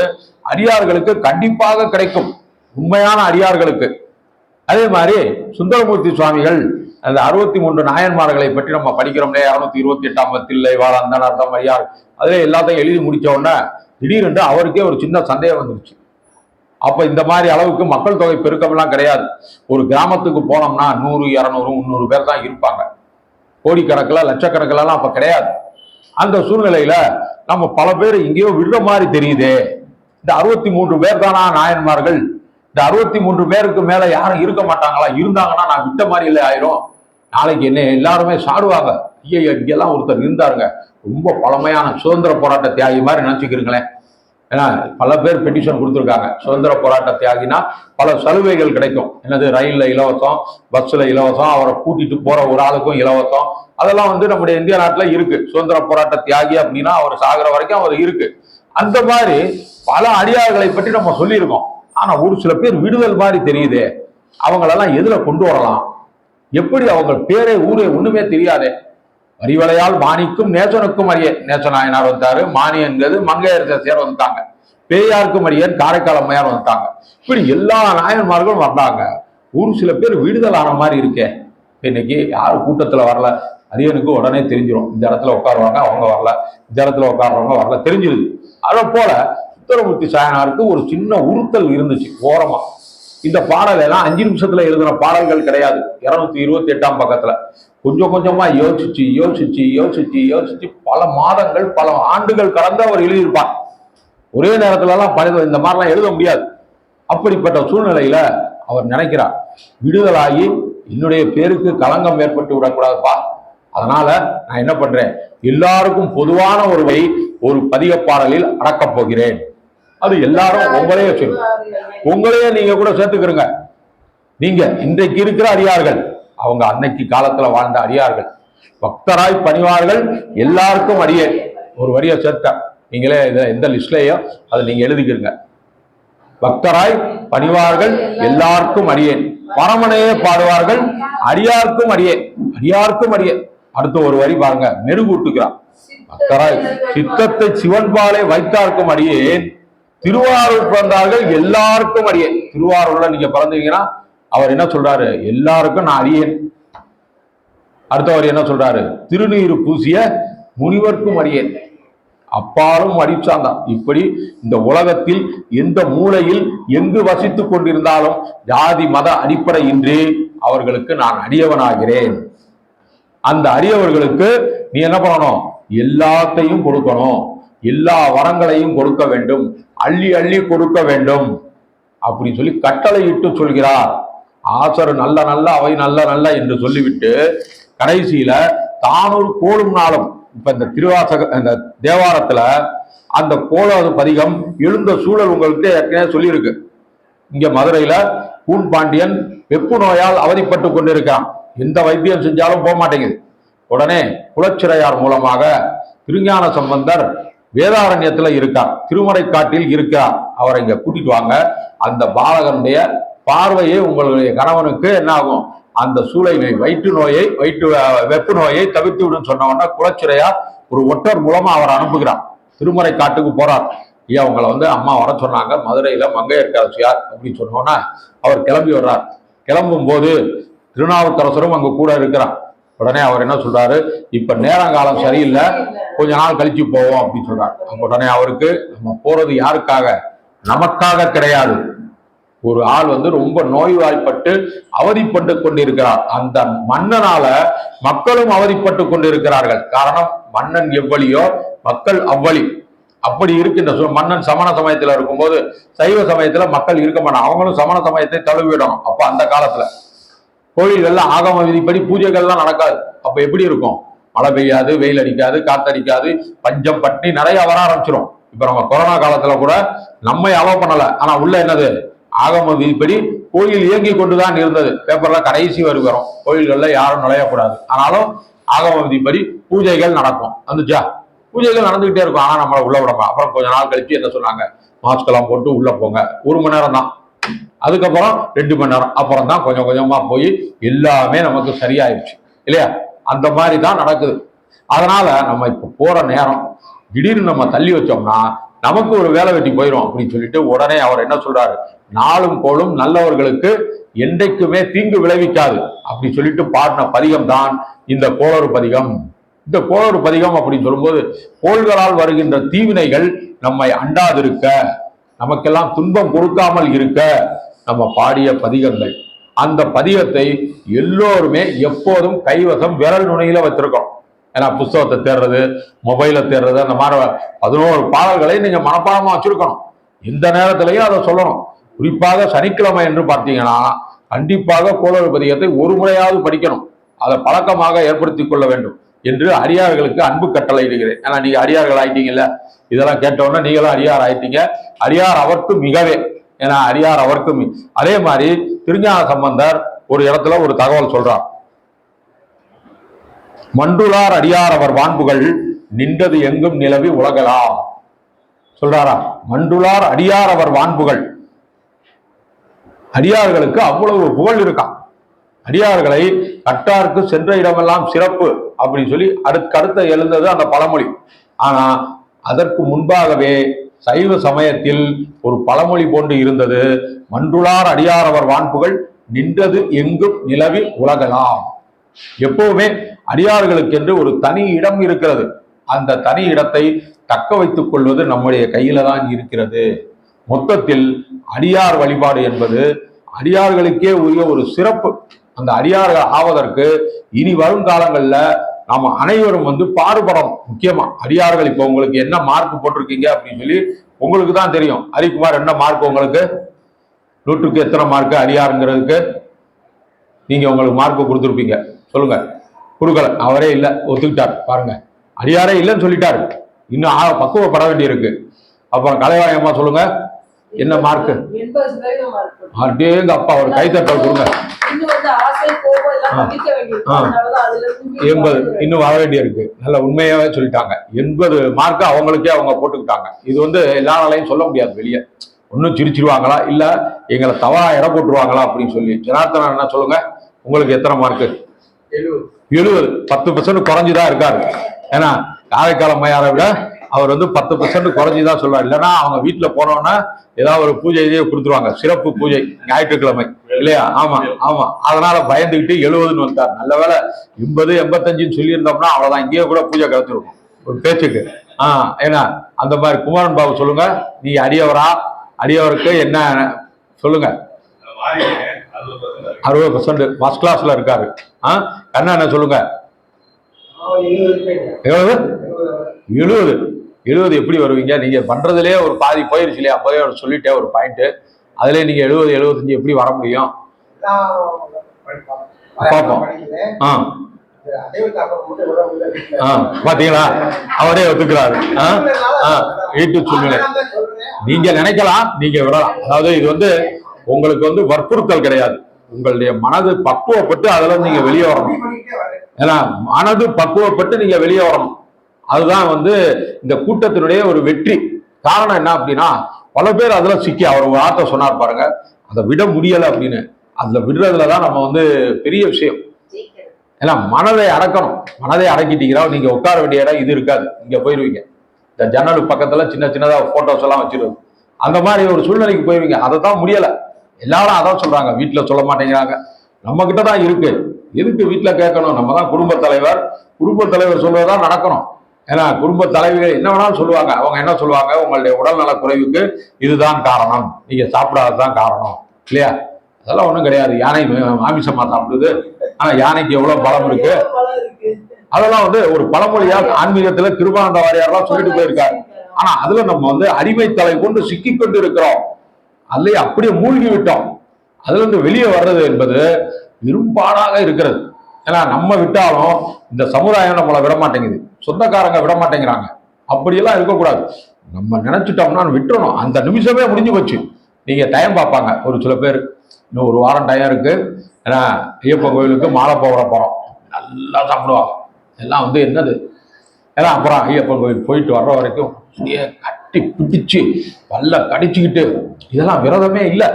அடியார்களுக்கு கண்டிப்பாக கிடைக்கும். உண்மையான அடியார்களுக்கு அதே மாதிரி சுந்தரமூர்த்தி சுவாமிகள் அந்த 63 நாயன்மார்களை பற்றி நம்ம படிக்கிறோம்லே 628ஆம் தில்லை வாழந்தன் அர்த்தம் ஐயார் அதுல எல்லாத்தையும் எழுதி முடிச்ச உடனே திடீரென்று அவருக்கே ஒரு சின்ன சந்தேகம் வந்துருச்சு. அப்ப இந்த மாதிரி அளவுக்கு மக்கள் தொகை பெருக்கம்லாம் கிடையாது. ஒரு கிராமத்துக்கு போனோம்னா 100, 200, 300 பேர் தான் இருப்பாங்க. கோடிக்கணக்கில் லட்சக்கணக்கிலாம் அப்ப கிடையாது. அந்த சூழ்நிலையில நம்ம பல பேர் இங்கேயோ விடுற மாதிரி தெரியுதே. இந்த 63 பேர் தானா நாயன்மார்கள்? இந்த 63 பேருக்கு மேல யாரும் இருக்க மாட்டாங்களா? இருந்தாங்கன்னா நான் விட்ட மாதிரி இல்லை ஆயிரும். நாளைக்கு என்ன எல்லாருமே சாடுவாங்க. ஐயா இங்கெல்லாம் ஒருத்தர் இருந்தாருங்க, ரொம்ப பழமையான சுதந்திர போராட்ட தியாகி மாதிரி நினைச்சுக்கிறீங்களேன். ஏன்னா பல பேர் பெட்டிஷன் கொடுத்துருக்காங்க. சுதந்திர போராட்ட தியாகினா பல சலுகைகள் கிடைக்கும். என்னது, ரயில்ல இலவசம், பஸ்ல இலவசம், அவரை கூட்டிட்டு போற ஒரு ஆளுக்கும் இலவசம். அதெல்லாம் நம்முடைய இந்திய நாட்டுல இருக்கு. சுதந்திர போராட்ட தியாகி அப்படின்னா அவர் சாகிற வரைக்கும் அவர் இருக்கு. அந்த மாதிரி பல அடியார்களை பற்றி நம்ம சொல்லியிருக்கோம். ஆனா ஒரு சில பேர் விடுதல் மாதிரி தெரியுது. அவங்களெல்லாம் எதுல கொண்டு வரலாம்? எப்படி அவங்க பேரே ஊரே ஒண்ணுமே தெரியாதே. வரிவலையால் மாணிக்கும் நேசனுக்கும் அரிய நேசநாயனார் வந்தாரு. மாணி என்கிறது மங்கையர் வந்துட்டாங்க. பேயாருக்கும் அரியன் காரைக்கால் அம்மையார் வந்துட்டாங்க. இப்படி எல்லா நாயன்மார்களும் வந்தாங்க. ஒரு சில பேர் விடுதல் ஆன மாதிரி இருக்கே. இன்னைக்கு யாரும் கூட்டத்துல வரல. அரியனுக்கு உடனே தெரிஞ்சிடும். இந்த இடத்துல உட்காருவாங்க, அவங்க வரல. இந்த இடத்துல உட்காருவாங்க, வரல, தெரிஞ்சிருது. அதை போல சுந்தரமூர்த்தி சாயனாருக்கு ஒரு சின்ன உறுத்தல் இருந்துச்சு ஓரமா. இந்த பாடல் எல்லாம் 5 நிமிஷத்துல எழுதின பாடல்கள் கிடையாது. 228ஆம் பக்கத்துல கொஞ்சம் கொஞ்சமா யோசிச்சு யோசிச்சு யோசிச்சு யோசிச்சு பல மாதங்கள் பல ஆண்டுகள் கடந்து அவர் எழுதியிருப்பார். ஒரே நேரத்துல எல்லாம் இந்த மாதிரிலாம் எழுத முடியாது. அப்படிப்பட்ட சூழ்நிலையில அவர் நினைக்கிறார், விடுதலாகி என்னுடைய பேருக்கு களங்கம் ஏற்பட்டு விடக்கூடாதுப்பா. அதனால நான் என்ன பண்றேன், எல்லாருக்கும் பொதுவான ஒரு பதிக பாடலில் அடக்கப் போகிறேன். அது எல்லாரும் உங்களையே சொல்லும். உங்களையே நீங்க கூட சேர்த்துக்கிறீங்க. நீங்க இன்றைக்கு இருக்கிற அடியார்கள், அவங்க அன்னைக்கு காலத்துல வாழ்ந்த அடியார்கள். பக்தராய் பணிவார்கள் எல்லாருக்கும் அடியே ஒரு வரியை சேர்த்த நீங்களே எந்த லிஸ்ட்லயோ அதை நீங்க எழுதிக்கிறீங்க. பக்தராய் பணிவார்கள் எல்லாருக்கும் அடியேன், பரமனையே பாடுவார்கள் அடியாருக்கும் அடியேன், அடியாருக்கும் அடியேன். அடுத்த ஒரு வரி பாருங்க, மெருகூட்டுகிறான். பக்தராய் சித்தத்தை சிவன்பாலை வைத்தார்க்கும் அடியேன், திருவாரூர் பிறந்தார்கள் எல்லாருக்கும் அடியேன். திருவாரூர்ல நீங்க பிறந்தீங்கன்னா அவர் என்ன சொல்றாரு, எல்லாருக்கும் நான் அடியேன். அடுத்தவர் என்ன சொல்றாரு, திருநீரு பூசிய முனிவர்க்கும் அடியேன், அப்பாலும் அடிச்சாந்தான். இப்படி இந்த உலகத்தில் எந்த மூலையில் எங்கு வசித்துக் கொண்டிருந்தாலும் ஜாதி மத அடிப்படையின்றி அவர்களுக்கு நான் அடியவனாகிறேன். அந்த அடியவர்களுக்கு நீ என்ன பண்ணணும், எல்லாத்தையும் கொடுக்கணும், எல்லா வரங்களையும் கொடுக்க வேண்டும், அள்ளி அள்ளி கொடுக்க வேண்டும் அப்படின்னு சொல்லி கட்டளை இட்டு சொல்கிறார். ஆசர் நல்ல நல்ல அவை நல்ல நல்ல என்று சொல்லிவிட்டு கடைசியில தானூர் கோளும் நாளும், இப்ப இந்த இந்த தேவாரத்துல அந்த கோளாது பதிகம் எழுந்த சூழல் உங்களுக்கு ஏற்கனவே சொல்லியிருக்கு. இங்க மதுரையில பூன் பாண்டியன் வெப்பு நோயால் அவதிப்பட்டு கொண்டிருக்கான். எந்த வைத்தியம் செஞ்சாலும் போக மாட்டேங்குது. உடனே குலச்சிறையார் மூலமாக திருஞான சம்பந்தர் வேதாரண்யத்துல இருக்கார், திருமறைக்காட்டில் இருக்கார், அவரை இங்க கூட்டிட்டு வாங்க. அந்த பாலகனுடைய பார்வையை உங்களுடைய கணவனுக்கு என்ன ஆகும், அந்த சூளை நோய் வெப்பு நோயை தவிர்த்து விடும் சொன்ன குலச்சிறையார் ஒரு ஒற்றர் மூலமா அவர் அனுப்புகிறார். திருமறை காட்டுக்கு போறார். ஐயா உங்களை அம்மா வர சொன்னாங்க, மதுரையில மங்கையர்க்கரசியார் அப்படின்னு சொன்னோன்னா அவர் கிளம்பி வர்றார். கிளம்பும் போது திருநாவுக்கரசரும் அங்க கூட இருக்கிறார். உடனே அவர் என்ன சொல்றாரு, இப்ப நேரங்காலம் சரியில்லை, கொஞ்ச நாள் கழிச்சு போவோம் அப்படின்னு சொல்றாரு. உடனே அவருக்கு நம்ம போறது யாருக்காக, நமக்காக கிடையாது. ஒரு ஆள் ரொம்ப நோய்வாய்ப்பட்டு அவதிப்பட்டு கொண்டிருக்கிறார். அந்த மன்னனால மக்களும் அவதிப்பட்டு கொண்டிருக்கிறார்கள். காரணம், மன்னன் எவ்வளியோ மக்கள் அவ்வளி. அப்படி இருக்கின்ற மன்னன் சமண சமயத்துல இருக்கும்போது சைவ சமயத்துல மக்கள் இருக்க மாட்டாங்க, அவங்களும் சமண சமயத்தை தழுவிடும். அப்ப அந்த காலத்துல கோயில்கள்லாம் ஆகம விதிப்படி பூஜைகள்லாம் நடக்காது. அப்ப எப்படி இருக்கும், மழை பெய்யாது, வெயில் அடிக்காது, காத்தடிக்காது, பஞ்சம் பட்டி நிறைய வர ஆரம்பிச்சிடும். இப்ப நம்ம கொரோனா காலத்துல கூட நம்மை அலோவ் பண்ணல, ஆனா உள்ள என்னது, ஆகம விதிப்படி கோயில் இயங்கி கொண்டுதான் இருந்தது. பேப்பர்ல கடைசி வரும், கோயில்கள்ல யாரும் நுழையக்கூடாது. ஆனாலும் ஆகம விதிப்படி பூஜைகள் நடக்கும். வந்துச்சா, பூஜைகள் நடந்துகிட்டே இருக்கும். ஆனா நம்மளை உள்ள விடமா. அப்புறம் கொஞ்ச நாள் கழிச்சு என்ன சொன்னாங்க, மாஸ்க் எல்லாம் போட்டு உள்ள போங்க. 1 மணி நேரம் தான், அதுக்கப்புறம் 2 மணி நேரம், அப்புறம் தான் கொஞ்சம் கொஞ்சமா போய் எல்லாமே நமக்கு சரியாயிருச்சு இல்லையா. அந்த மாதிரி தான் நடக்குது. அதனால நம்ம இப்ப போற நேரம் திடீர்னு நம்ம தள்ளி வச்சோம்னா நமக்கு ஒரு வேலை வெட்டி போயிடும் அப்படின்னு சொல்லிட்டு உடனே அவர் என்ன சொல்றாரு, நாளும் கோளும் நல்லவர்களுக்கு என்றைக்குமே தீங்கு விளைவிக்காது அப்படி சொல்லிட்டு பாடின பதிகம் தான் இந்த கோளறு பதிகம். இந்த கோளறு பதிகம் அப்படின்னு சொல்லும்போது கோள்களால் வருகின்ற தீவினைகள் நம்மை அண்டாதிருக்க, நமக்கெல்லாம் துன்பம் கொடுக்காமல் இருக்க நம்ம பாடிய பதிகங்கள். அந்த பதிகத்தை எல்லோருமே எப்போதும் கைவசம் விரல் நுனியில வச்சிருக்கோம். ஏன்னா புஸ்தகத்தை தேடுறது, மொபைல தேடுறது, அந்த மாதிரி 11 பாடல்களை நீங்க மனப்பாடமா வச்சிருக்கணும். இந்த நேரத்திலையும் அதை சொல்லணும். குறிப்பாக சனிக்கிழமை என்று பார்த்தீங்கன்னா கண்டிப்பாக கோளறு பதிகத்தை ஒரு முறையாவது படிக்கணும். அதை பழக்கமாக ஏற்படுத்திக் கொள்ள வேண்டும் என்று அடியார்களுக்கு அன்பு கட்டளை இடுகிறேன். ஏன்னா நீங்க அடியார்கள் ஆயிட்டீங்கல்ல, இதெல்லாம் கேட்டவுடனே நீங்களும் அடியார் ஆயிட்டீங்க. அடியார் அவருக்கு மிகவே, ஏன்னா அடியார் அவருக்கு அதே மாதிரி திருஞான சம்பந்தர் ஒரு இடத்துல ஒரு தகவல் சொல்றார். மண்டுளார் அடியார் அவர் வான்புகள் நின்றது எங்கும் நிலவி உலகலாம் சொல்றாரா? மண்டுளார் அடியார் அவர் வான்புகள், அடியார்களுக்கு அவ்வளவு புகழ் இருக்கான். அடியார்களை கட்டாருக்கு சென்ற இடமெல்லாம் சிறப்பு அப்படின்னு சொல்லி அடுத்த எழுந்தது அந்த பழமொழி. ஆனா அதற்கு முன்பாகவே சைவ சமயத்தில் ஒரு பழமொழி போன்று இருந்தது. மண்டுளார் அடியார் அவர் வான்புகள் நின்றது எங்கும் நிலவி உலகலாம். எப்பவுமே அடியார்களுக்கு என்று ஒரு தனி இடம் இருக்கிறது. அந்த தனி இடத்தை தக்க வைத்துக் கொள்வது நம்முடைய கையில தான் இருக்கிறது. மொத்தத்தில் அடியார் வழிபாடு என்பது அடியார்களுக்கே உரிய ஒரு சிறப்பு. அந்த அடியார்கள் ஆவதற்கு இனி வரும் காலங்கள்ல நாம அனைவரும் பாடுபடணும். முக்கியமா அடியார்கள் இப்ப உங்களுக்கு என்ன மார்க் போட்டிருக்கீங்க அப்படின்னு சொல்லி உங்களுக்கு தான் தெரியும். ஹரிக்குமார் என்ன மார்க் உங்களுக்கு? 100க்கு எத்தனை மார்க் அடியாருங்கிறதுக்கு? நீங்க உங்களுக்கு மார்க் கொடுத்துருப்பீங்க, சொல்லுங்க. கொடுக்கல, அவரே இல்ல, ஒத்துக்கிட்டார். பாருங்க, அடியாரே இல்லைன்னு சொல்லிட்டாரு. இன்னும் பக்குவப்பட வேண்டியிருக்கு. அப்புறம் கலைவாயம்மா சொல்லுங்க, என்ன மார்க்? அப்படியேங்க அப்பா ஒரு கைத்தட்டல் கொடுங்க. 80 இன்னும் வர வேண்டிய இருக்கு. நல்ல உண்மையாவே சொல்லிட்டாங்க. 80 மார்க் அவங்களுக்கே அவங்க போட்டுக்கிட்டாங்க. இது எல்லாராலையும் சொல்ல முடியாது வெளியே. ஒன்னும் சிரிச்சிருவாங்களா இல்ல எங்களை தவறா இடம் போட்டுருவாங்களா அப்படின்னு சொல்லி. ஜனார்த்தனா என்ன சொல்லுங்க, உங்களுக்கு எத்தனை மார்க்? 70. 10% குறைஞ்சுதான் இருக்காரு. ஏன்னா காரைக்கால் அம்மையாரை விட அவர் 10% குறைஞ்சுதான் சொல்றாரு. இல்லைன்னா அவங்க வீட்டுல போனோம்னா ஏதாவது ஒரு பூஜையே கொடுத்துருவாங்க, சிறப்பு பூஜை ஞாயிற்றுக்கிழமை இல்லையா? ஆமா ஆமா. அதனால பயந்துகிட்டு 70ன்னு வந்தார். நல்ல வேலை 80 85ன்னு சொல்லியிருந்தோம்னா அவ்வளவுதான், இங்கேயே கூட பூஜை கலைச்சிருக்கும் ஒரு பேச்சுக்கு. ஏன்னா அந்த மாதிரி. குமாரன் பாபு சொல்லுங்க, நீ அடியவரா? அடியவருக்கு என்ன சொல்லுங்க? 60% ஃபர்ஸ்ட் கிளாஸ்ல இருக்காரு. கண்ணா என்ன சொல்லுங்க? 70 எப்படி வருவீங்க? நீங்க பண்றதுலயே ஒரு பாதி போயிருச்சு இல்லையா? அப்பவே சொல்லிட்டே ஒரு பாயிண்ட். அதுல நீங்க 70 75 எப்படி வர முடியும்? பாப்போம். பாத்தீங்களா, அவரே ஒத்துக்கிறாரு. வீட்டு சூழ்நிலை நீங்க நினைக்கலாம், நீங்க விடலாம். அதாவது இது உங்களுக்கு வற்புறுத்தல் கிடையாது. உங்களுடைய மனது பக்குவப்பட்டு அதுல நீங்க வெளியே வரணும். ஏன்னா மனது பக்குவப்பட்டு நீங்க வெளியே வரணும். அதுதான் இந்த கூட்டத்தினுடைய ஒரு வெற்றி. காரணம் என்ன அப்படின்னா, பல பேர் அதுல சிக்கி, அவர் ஒரு வார்த்தை சொன்னார் பாருங்க, அதை விட முடியலை அப்படின்னு. அதுல விடுறதுலதான் நம்ம பெரிய விஷயம். ஏன்னா மனதை அடக்கணும். மனதை அடக்கிட்டீங்கன்னா நீங்க உட்கார வேண்டிய இடம் இது இருக்காது, இங்க போயிருவீங்க. இந்த ஜன்னல் பக்கத்துல சின்னதா போட்டோஸ் எல்லாம் வச்சிருவோம். அந்த மாதிரி ஒரு சூழ்நிலைக்கு போயிருவீங்க. அதை தான் முடியல. எல்லாரும் அதான் சொல்றாங்க, வீட்டுல சொல்ல மாட்டேங்கிறாங்க. நம்ம கிட்டதான் இருக்கு. எதுக்கு வீட்டுல கேட்கணும்? நம்ம தான் குடும்ப தலைவர். குடும்ப தலைவர் சொல்வதுதான் நடக்கணும். ஏன்னா குடும்ப தலைவிகள் என்ன வேணாலும் சொல்லுவாங்க. அவங்க என்ன சொல்லுவாங்க? உங்களுடைய உடல்நல குறைவுக்கு இதுதான் காரணம், நீங்க சாப்பிடாததான் காரணம் இல்லையா? அதெல்லாம் ஒண்ணும் கிடையாது. யானை மாமிசமா சாப்பிடுது. ஆனா யானைக்கு எவ்வளவு பலம் இருக்கு. அதெல்லாம் ஒரு பழமொழியா ஆன்மீகத்துல கிருபானந்த வாரியாரெல்லாம் சொல்லிட்டு போயிருக்காரு. ஆனா அதுல நம்ம அடிமை தலை கொண்டு சிக்கி கொண்டு இருக்கிறோம். அதுலயே அப்படியே மூழ்கி விட்டோம். அதுல வெளியே வர்றது என்பது இரும்பாடாக இருக்கிறது. ஏன்னா நம்ம விட்டாலும் இந்த சமுதாயம் நம்மளை விட மாட்டேங்குது, சொந்தக்காரங்க விட மாட்டேங்கிறாங்க. அப்படியெல்லாம் இருக்கக்கூடாது. நம்ம நினைச்சிட்டோம்னா விட்டுறணும். அந்த நிமிஷமே முடிஞ்சு போச்சு. நீங்க டைம் பார்ப்பாங்க ஒரு சில பேர், இன்னும் ஒரு வாரம் டைம் இருக்கு, ஏன்னா ஐயப்பன் கோயிலுக்கு மாலை போகிற போறோம், நல்லா சாப்பிடுவாங்க. எல்லாம் என்னது, ஏன்னா அப்புறம் ஐயப்பன் கோயில் போயிட்டு வர்ற வரைக்கும் கட்டி பிடிச்சு பல்ல கடிச்சுக்கிட்டு, இதெல்லாம் விரதமே இல்லை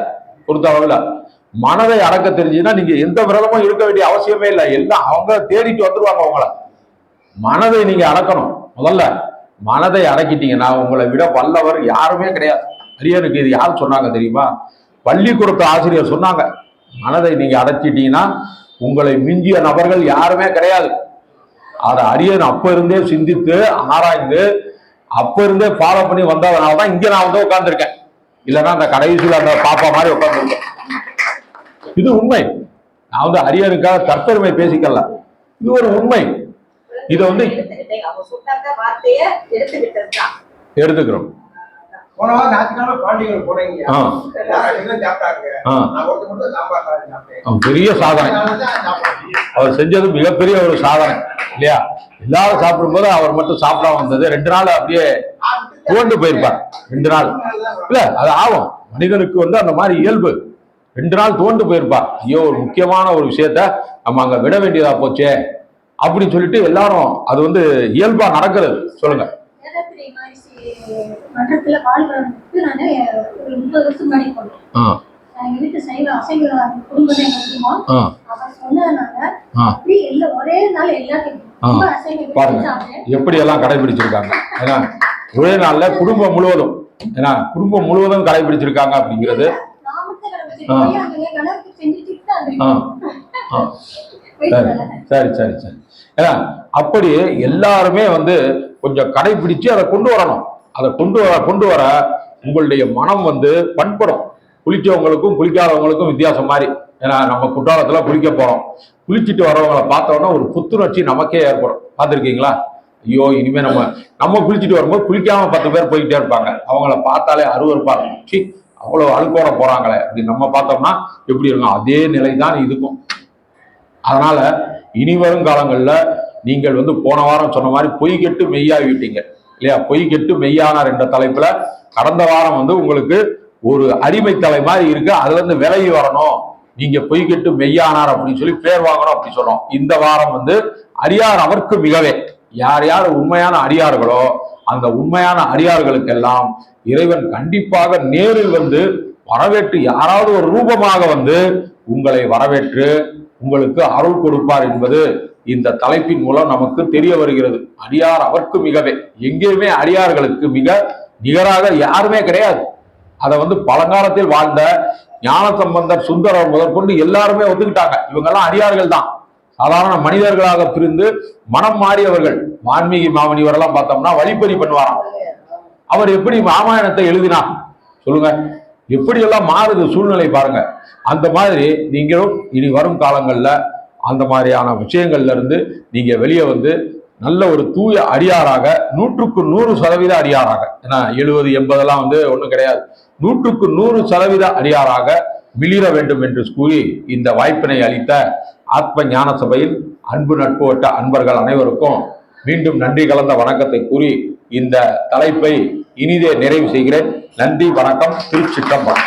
பொறுத்தளவுல. மனதை அடக்க தெரிஞ்சுன்னா நீங்க எந்த விரதமும் இருக்க வேண்டிய அவசியமே இல்லை. எல்லாம் அவங்க தேடிட்டு வந்துருவாங்க உங்களை. மனதை நீங்க அடக்கணும். முதல்ல மனதை அடக்கிட்டீங்கன்னா உங்களை விட வல்லவர் யாருமே கிடையாது. அரியனுக்கு இது யார் சொன்னாங்க தெரியுமா? பள்ளிக்கூடத்து ஆசிரியர் சொன்னாங்க, மனதை நீங்க அடைச்சிட்டீங்கன்னா உங்களை மிஞ்சிய நபர்கள் யாருமே கிடையாது. அதை அரியன் அப்ப இருந்தே சிந்தித்து ஆராய்ந்து அப்ப இருந்தே ஃபாலோ பண்ணி வந்ததுனாலதான் இங்க நான் வந்து உட்கார்ந்துருக்கேன். இல்லைன்னா அந்த கடைசியில் அந்த பாப்பா மாதிரி உட்கார்ந்துருக்கேன். இது உண்மை. நான் வந்து அரியனுக்காக தற்பெருமை பேசிக்கல, இது ஒரு உண்மை. இதை வந்து எடுத்துக்கிறோம். பெரிய சாதனை அவர் செஞ்சது, மிகப்பெரிய ஒரு சாதனை இல்லையா? எல்லாரும் சாப்பிடும் போது அவர் மட்டும் சாப்பிடாம வந்தது. 2 நாள் அப்படியே துவண்டு போயிருப்பார். 2 நாள் இல்ல, அது ஆகும், மனிதனுக்கு வந்து அந்த மாதிரி இயல்பு. 2 நாள் துவண்டு போயிருப்பார். ஐயோ, ஒரு முக்கியமான ஒரு விஷயத்த நம்ம அங்க விட வேண்டியதா போச்சே அப்படின்னு சொல்லிட்டு எல்லாரும், அது வந்து இயல்பா நடக்கிறது. சொல்லுங்க. மன்றத்துல வாழ்வதற்கு நானு ஒரு 30 வருஷம் முன்னாடி போனேன். எங்க வீட்டு அசைவ குடும்பம் எங்க குடும்பம். அவர் சொன்னதுனால அப்படி இல்ல, ஒரே நாள் எல்லாத்தையும் பாருங்க எப்படி எல்லாம் கடைபிடிச்சிருக்காங்க. ஏன்னா ஒரே நாள்ல குடும்பம் முழுவதும், ஏன்னா குடும்பம் முழுவதும் கடைபிடிச்சிருக்காங்க அப்படிங்கிறது. சரி சரி சரி. ஏன்னா அப்படி எல்லாருமே வந்து கொஞ்சம் கடைபிடிச்சு அதை கொண்டு வரணும். அதை கொண்டு வர உங்களுடைய மனம் வந்து பண்படும். குளிச்சவங்களுக்கும் குளிக்காதவங்களுக்கும் வித்தியாசம் மாதிரி. ஏன்னா நம்ம குற்றாலத்துல குளிக்க போறோம், குளிச்சுட்டு வரவங்களை பார்த்தோம்னா ஒரு புத்துணர்ச்சி நமக்கே ஏற்படும். பார்த்துருக்கீங்களா? ஐயோ, இனிமே நம்ம குளிச்சுட்டு வரும்போது குளிக்காம 10 பேர் போய்கிட்டே இருப்பாங்க. அவங்கள பார்த்தாலே அருவருப்பா இருக்கும். அவ்வளவு அழுக்கோட போறாங்களே அப்படி நம்ம பார்த்தோம்னா எப்படி இருக்கும்? அதே நிலை தான் இதுக்கும். அதனால இனி வரும் காலங்கள்ல நீங்கள் வந்து போன வாரம் சொன்ன மாதிரி பொய் கெட்டு மெய்யாகிவிட்டீங்க இல்லையா? பொய் கெட்டு மெய்யானார் என்ற தலைப்புல கடந்த வாரம் வந்து உங்களுக்கு ஒரு அடிமை தலை மாதிரி இருக்கு, அதுல இருந்து விலகி வரணும், நீங்க பொய் கெட்டு மெய்யானார் அப்படின்னு சொல்லி பேர் வாங்கணும் அப்படின்னு சொல்றோம். இந்த வாரம் வந்து அடியார் அவர்க்கு மிகவே, யார் யார் உண்மையான அடியார்களோ அந்த உண்மையான அடியார்களுக்கெல்லாம் இறைவன் கண்டிப்பாக நேரில் வந்து வரவேற்று, யாராவது ஒரு ரூபமாக வந்து உங்களை வரவேற்று உங்களுக்கு அருள் கொடுப்பார் என்பது இந்த தலைப்பின் மூலம் நமக்கு தெரிய வருகிறது. அடியார் அவர்க்கு மிகவே, எங்கேயுமே அடியார்களுக்கு மிக நிகராக யாருமே கிடையாது. அதை வந்து பழங்காலத்தில் வாழ்ந்த ஞானசம்பந்தர், சுந்தரர் முதற்கொண்டு எல்லாருமே ஒத்துக்கிட்டாங்க. இவங்கெல்லாம் அடியார்கள் தான், சாதாரண மனிதர்களாக பிரிந்து மனம் மாறியவர்கள். வான்மீகி மாமனிவரெல்லாம் பார்த்தோம்னா வழிப்பறி பண்ணுவாராம். அவர் எப்படி ராமாயணத்தை எழுதினார் சொல்லுங்க? எப்படி எல்லாம் மாறுது சூழ்நிலை பாருங்க. அந்த மாதிரி நீங்களும் இனி வரும் காலங்கள்ல அந்த மாதிரியான விஷயங்கள்ல இருந்து நீங்க வெளியே வந்து நல்ல ஒரு தூய அடியாராக, 100க்கு 100% அடியாராக, ஏன்னா 70, 80 வந்து ஒண்ணும் கிடையாது, 100க்கு 100% அடியாராக மிளிர வேண்டும் என்று கூறி இந்த வாய்ப்பினை அளித்த ஆத்ம ஞான சபையில் அன்பு நட்பு வட்ட அன்பர்கள் அனைவருக்கும் மீண்டும் நன்றி கலந்த வணக்கத்தை கூறி இந்த தலைப்பை இனிதே நிறைவு செய்கிறேன். நன்றி, வணக்கம், திருச்சிற்றம்பலம்.